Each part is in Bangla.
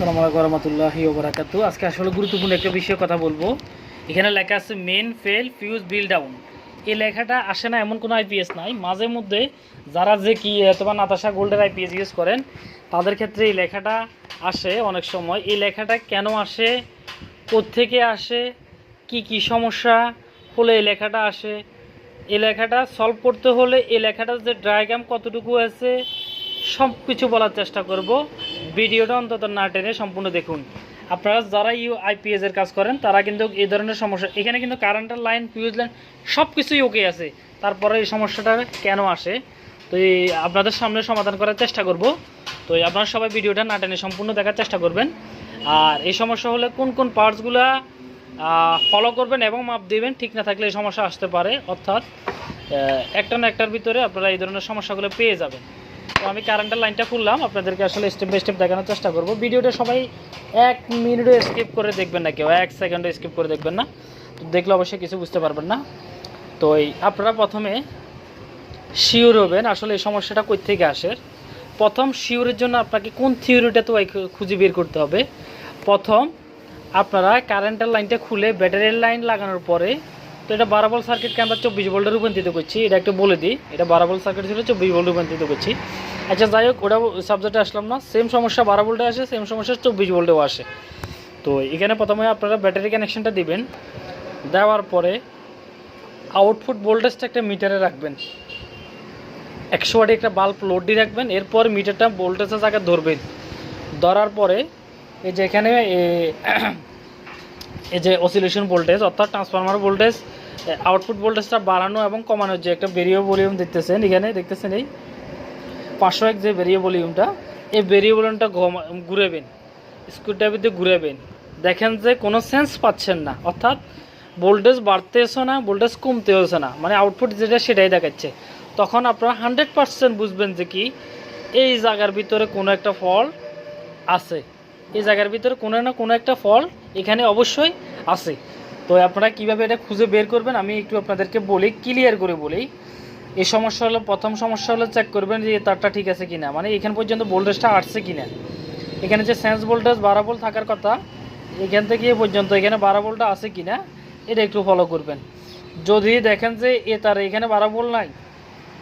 আসসালামু আলাইকুম রহমতুল্লাহি ওয়া বারাকাতু। আজকে আসলে গুরুত্বপূর্ণ একটা বিষয়ে কথা বলবো। এখানে লেখা আছে মেন ফেল ফিউজ বিল ডাউন। এই লেখাটা আসে না এমন কোনো আইপিএস নাই। মাঝে মধ্যে যারা যে কি অথবা নাতাশা গোল্ডের আইপিএস ইউজ করেন তাদের ক্ষেত্রে এই লেখাটা আসে অনেক সময়। এই লেখাটা কেন আসে, কোত্থেকে আসে, কি সমস্যা হলে এই লেখাটা আসে, এই লেখাটা সলভ করতে হলে এই লেখাটার যে ডায়াগ্রাম কতটুকু আছে সব কিছু বলার চেষ্টা করব। ভিডিওটা অন্তত না টেনে সম্পূর্ণ দেখুন। আপনারা যারা আইপিএস এর কাজ করেন তারা কিন্তু এই ধরনের সমস্যা, এখানে কিন্তু কারেন্টের লাইন, ফিউজ লাইন সব কিছুই ওকে আছে, তারপরে এই সমস্যাটা কেন আসে তো এই আপনাদের সামনে সমাধান করার চেষ্টা করব। তো আপনারা সবাই ভিডিওটা না টেনে সম্পূর্ণ দেখার চেষ্টা করবেন। আর এই সমস্যা হলে কোন কোন পার্টসগুলো ফলো করবেন এবং মাপ দেবেন, ঠিক না থাকলে এই সমস্যা আসতে পারে। অর্থাৎ একটা না একটার ভিতরে আপনারা এই ধরনের সমস্যাগুলো পেয়ে যাবেন। তো আমি কারেন্টের লাইনটা খুললাম, আপনাদেরকে আসলে স্টেপ বাই স্টেপ দেখানোর চেষ্টা করব। ভিডিওটা সবাই 1 মিনিটও স্কিপ করে দেখবেন না, কেউ 1 সেকেন্ডও স্কিপ করে দেখবেন না, তো দেখলে অবশ্যই কিছু বুঝতে পারবেন না। তো আপনারা প্রথমে শিওর হবেন আসলে এই সমস্যাটা কই থেকে আসে। প্রথম শিওরের জন্য আপনাকে কোন থিওরিটা তো খুঁজে বের করতে হবে। প্রথম আপনারা কারেন্টের লাইনটা খুলে ব্যাটারির লাইন লাগানোর পরে, তো এটা 12 ভোল্ট সার্কিটকে আমরা 24 ভোল্টে রূপান্তরিত করছি। এটা একটু বলে দিই, এটা 12 ভোল্ট সার্কিট ছিল, 24 ভোল্টে রূপান্তরিত করছি। আচ্ছা যাই হোক, ওটা সাবজেক্টে আসলাম না। সেম সমস্যা 12 ভোল্টে আসে, সেম সমস্যা 24 ভোল্টেও আসে। তো এখানে প্রথমে আপনারা ব্যাটারি কানেকশনটা দিবেন। দেওয়ার পরে আউটপুট ভোল্টেজটা একটা মিটারে রাখবেন, 100 ওয়াটে একটা বাল্ব লোড দিয়ে রাখবেন। এরপর মিটারটা ভোল্টেজের জায়গায় ধরবেন। ধরার পরে এই যে এখানে এই যে অসিলেশন ভোল্টেজ অর্থাৎ ট্রান্সফরমার ভোল্টেজ, আউটপুট ভোল্টেজটা বাড়ানো এবং কমানোর যে একটা ভেরিয়েবল ভলিউম দেখতেছেন, এখানে দেখতেছেন এই 501 যে ভেরিয়েবল ভলিউমটা, এই ভেরিয়েবল ভলিউমটা ঘুরাবেন, স্ক্রুড্রাইভার দিয়ে ঘুরাবেন। দেখেন যে কোনো সেন্স পাচ্ছেন না, অর্থাৎ ভোল্টেজ বাড়তেছে না, ভোল্টেজ কমতেছে না, মানে আউটপুট যেটা সেটাই দেখাচ্ছে। তখন আপনারা 100% বুঝবেন যে কি এই জায়গার ভিতরে কোনো একটা ফল্ট আছে, এই জায়গার ভিতরে কোনো না কোনো একটা ফল্ট এখানে অবশ্যই আছে। তো আপনারা কিভাবে এটা খুঁজে বের করবেন আমি একটু আপনাদেরকে বলি, ক্লিয়ার করে বলি। এই সমস্যা হলো, প্রথম সমস্যা হলো চেক করবেন যে তারটা ঠিক আছে কিনা, মানে এখান পর্যন্ত ভোল্টেজটা আসছে কিনা। এখানে যে সেন্স ভোল্টেজ 12 ভোল্ট থাকার কথা, এখান থেকে এ পর্যন্ত এখানে 12 ভোল্টটা আছে কিনা এটা একটু ফলো করবেন। যদি দেখেন যে এ তার এখানে 12 ভোল্ট নাই,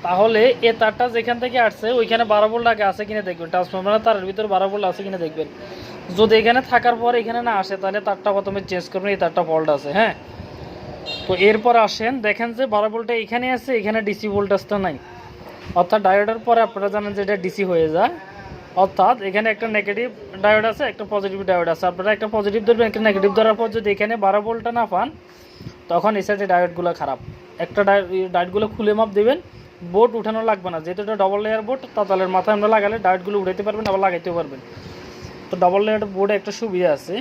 তাহলে এ তারটা যেখান থেকে আসছে ওইখানে 12 ভোল্ট আগে আছে কিনা দেখবেন, ট্রান্সফরমারের তারের ভিতরে 12 ভোল্ট আছে কিনা দেখবেন। যদি এখানে থাকার পর এখানে না আসে তাহলে তারটা প্রথমে চেঞ্জ করবেন, এই তারটা ফল্ট আছে। হ্যাঁ, তো এরপর আসেন, দেখেন যে 12 ভোল্টটা এখানে আছে, এখানে ডিসি ভোল্টেজটা নাই, অর্থাৎ ডায়োডের পরে আপনারা জানেন যে এটা ডিসি হয়ে যায়। অর্থাৎ এখানে একটা নেগেটিভ ডায়োড আছে, একটা পজিটিভ ডায়োড আছে। আপনারা একটা পজিটিভ ধরবেন, একটা নেগেটিভ ধরার পর যদি এখানে 12 ভোল্টটা না পান, তখন এই সাইডে ডায়োডগুলো খারাপ। একটা ডায়োডগুলো খুলে মাপ দেবেন, বোর্ড উঠানো লাগবে না, যেহেতু এটা ডবল লেয়ার বোর্ড, তাহলের মাথায় আমরা লাগালে ডায়োডগুলো উঠাইতে পারবেন, আবার লাগাইতেও পারবেন। তো ডবল লেয়ার বোর্ডে একটা সুবিধা আছে।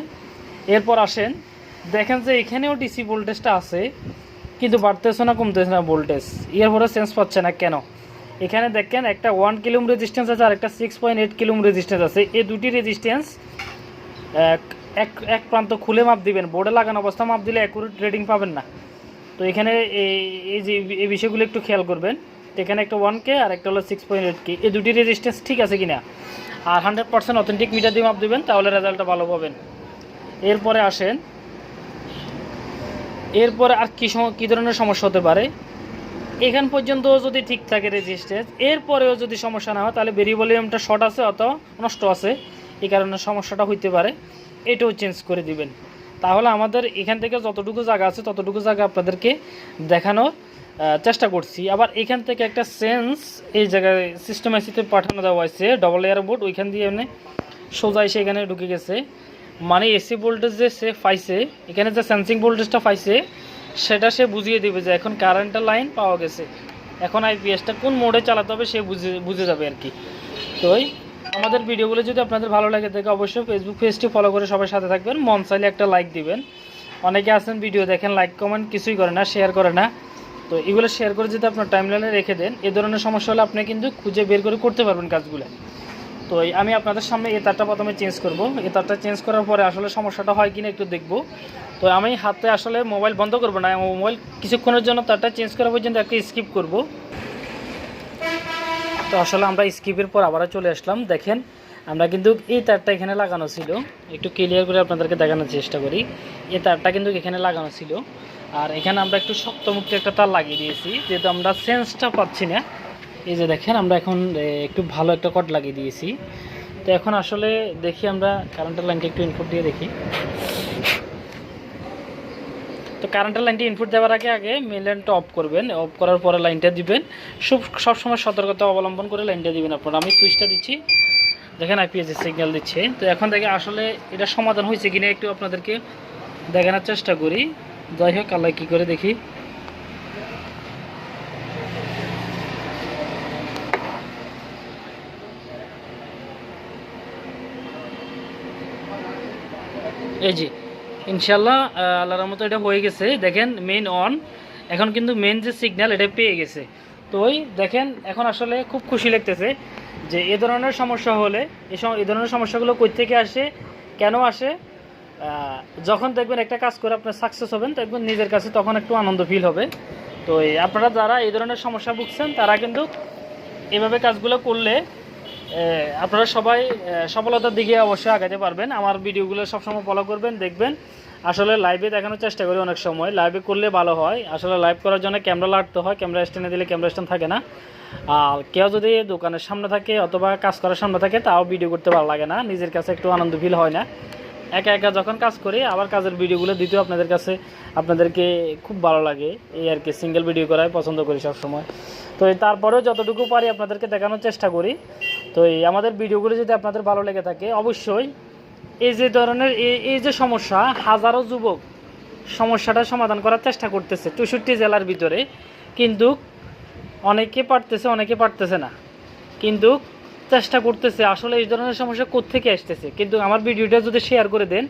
এরপর আসেন, দেখেন যে এখানেও ডিসি ভোল্টেজটা আছে, কিন্তু বাড়তেছে না কমতেছে না ভোল্টেজ, এরপরে সেন্স পাচ্ছে না কেন। এখানে দেখেন একটা 1 কিলো ওহম রেজিস্ট্যান্স আছে আর একটা 6.8 কিলো ওহম রেজিস্ট্যান্স আছে। এই দুটি রেজিস্ট্যান্স এক প্রান্ত খুলে মাপ দিবেন, বোর্ডে লাগানো অবস্থা মাপ দিলে অ্যাকুরেট রেটিং পাবেন না। তো এখানে এই যে এই বিষয়গুলো একটু খেয়াল করবেন। এখানে একটা 1K আর একটা হলো 6.8K, এই দুটি রেজিস্ট্যান্স ঠিক আছে কিনা। আর 100% অথেন্টিক মিটার দিয়ে মাপ দেবেন, তাহলে রেজাল্টটা ভালো পাবেন। এরপরে আসেন, এরপরে আর কী ধরনের সমস্যা হতে পারে। এখান পর্যন্ত যদি ঠিক থাকে রেজিস্ট্যান্স, এরপরেও যদি সমস্যা না হয় তাহলে ভেরিয়েবল ভলিউমটা শর্ট আছে অথবা নষ্ট আছে, এই কারণে সমস্যাটা হইতে পারে। এটাও চেঞ্জ করে দিবেন। তাহলে আমাদের এখান থেকে যতটুকু জায়গা আছে ততটুকু জায়গা আপনাদেরকে দেখানোর চেষ্টা করছি। আবার এখান থেকে একটা সেন্স এই জায়গায় সিস্টেম আইসিতে পাঠানো দেওয়া হয়েছে, ডবল লেয়ার বোর্ড, ওইখান দিয়ে এমনি সোজা এসে এখানে ঢুকে গেছে। মানে এসি ভোল্টেজ যে সে পাইছে, এখানে যে সেন্সিং ভোল্টেজটা পাইছে সেটা সে বুঝিয়ে দেবে যে এখন কারেন্টের লাইন পাওয়া গেছে, এখন আইপিএসটা কোন মোডে চালাতে হবে সে বুঝে যাবে আর কি। তো আমাদের ভিডিওগুলো যদি আপনাদের ভালো লাগে থাকে অবশ্যই ফেসবুক পেজটি ফলো করে সবার সাথে থাকবেন। মন চাইলে একটা লাইক দিবেন। অনেকে আছেন ভিডিও দেখেন লাইক কমেন্ট কিছুই করে না, শেয়ার করে না। তো এগুলো শেয়ার করে যদি আপনার টাইমলাইনে রেখে দেন, এ ধরনের সমস্যা হলে আপনি কিন্তু খুঁজে বের করে করতে পারবেন কাজগুলো। তো আমি আপনাদের সামনে এই তারটা প্রথমে চেঞ্জ করব। এই তারটা চেঞ্জ করার পরে আসলে সমস্যাটা হয় কিনা একটু দেখব। তো আমি হাতে আসলে মোবাইল বন্ধ করব না, মোবাইল কিছুক্ষণের জন্য তারটা চেঞ্জ করা পর্যন্ত একটা স্কিপ করব। তো আসলে আমরা স্কিপের পর আবার চলে আসলাম। দেখেন আমরা কিন্তু এই তারটা এখানে লাগানো ছিল, একটু ক্লিয়ার করে আপনাদেরকে দেখানোর চেষ্টা করি। এই তারটা কিন্তু এখানে লাগানো ছিল, আর এখানে আমরা একটু শক্তমুক্ত একটা তার লাগিয়ে দিয়েছি, যেহেতু আমরা সেন্সটা পাচ্ছি না। এই যে দেখেন আমরা এখন একটু ভালো একটা কট লাগিয়ে দিয়েছি। তো এখন আসলে দেখি আমরা কারেন্টের লাইনটা একটু ইনপুট দিয়ে দেখি। তো কারেন্টের লাইনটি ইনপুট দেওয়ার আগে মেন লাইনটা অফ করবেন, অফ করার পরে লাইনটা দিবেন। সবসময় সতর্কতা অবলম্বন করে লাইনটা দিবেন আপনারা। আমি সুইচটা দিচ্ছি, দেখেন আইপিএস সিগন্যাল দিচ্ছে। তো এখন থেকে আসলে এটা সমাধান হয়েছে কিনা একটু আপনাদেরকে দেখানোর চেষ্টা করি। যাই হোক, আল্লাহ কী করে দেখি। এই যে ইনশাল্লাহ আল্লাহর রহমতে এটা হয়ে গেছে। দেখেন মেইন অন, এখন কিন্তু মেইন যে সিগন্যাল এটা পেয়ে গেছে। তো ওই দেখেন এখন আসলে খুব খুশি লাগতেছে যে এ ধরনের সমস্যা হলে এই ধরনের সমস্যাগুলো কই থেকে আসে, কেন আসে। যখন দেখবেন একটা কাজ করে আপনার সাকসেস হবেন, দেখবেন নিজের কাছে তখন একটু আনন্দ ফিল হবে। তো আপনারা যারা এই ধরনের সমস্যা ভুগছেন তারা কিন্তু এভাবে কাজগুলো করলে আপনারা সবাই সফলতার দিকে অবশ্যই আগাতে পারবেন। আমার ভিডিওগুলো সবসময় ফলো করবেন, দেখবেন। আসলে লাইভে দেখানোর চেষ্টা করি, অনেক সময় লাইভে করলে ভালো হয়। আসলে লাইভ করার জন্য ক্যামেরা লাগতে হয়, ক্যামেরা স্ট্যান্ডে দিলে ক্যামেরা স্ট্যান্ড থাকে না। আর কেউ যদি দোকানের সামনে থাকে অথবা কাজ করার সামনে থাকে, তাও ভিডিও করতে ভালো লাগে না, নিজের কাছে একটু আনন্দ ফিল হয় না। একা একা যখন কাজ করি আবার কাজের ভিডিওগুলো দিতেও আপনাদেরকে খুব ভালো লাগে, এই আর কি। সিঙ্গেল ভিডিও করাই পছন্দ করি সবসময়। তো তারপরেও যতটুকু পারি আপনাদেরকে দেখানোর চেষ্টা করি। তো আমাদের ভিডিওগুলো যদি আপনাদের ভালো লেগে থাকে, অবশ্যই এই যে ধরনের এই যে সমস্যা, হাজারো যুবক সমস্যাটা সমাধান করার চেষ্টা করতেছে 64 জেলার ভিতরে, কিন্তু অনেকে পারতেছে না, কিন্তু চেষ্টা করতেছে। আসলে এই ধরনের সমস্যা কোত্থেকে আসতেছে, কিন্তু আমার ভিডিওটা যদি শেয়ার করে দেন,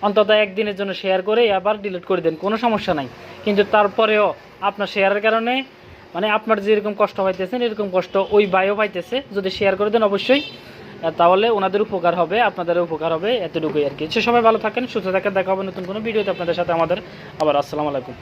অন্তত একদিনের জন্য শেয়ার করে আবার ডিলিট করে দেন, কোনো সমস্যা নাই। কিন্তু তারপরেও আপনার শেয়ারের কারণে মানে আপনার যেরকম কষ্ট পাইতেছেন এরকম কষ্ট ওই ভাইও পাইতেছে। যদি শেয়ার করে দেন অবশ্যই, তাহলে ওনাদের উপকার হবে, আপনাদেরও উপকার হবে, এতটুকুই আর কি। সবাই ভালো থাকেন, সুস্থ থাকেন, দেখা হবে নতুন কোনো ভিডিওতে আপনাদের সাথে আমাদের আবার। আসসালামু আলাইকুম।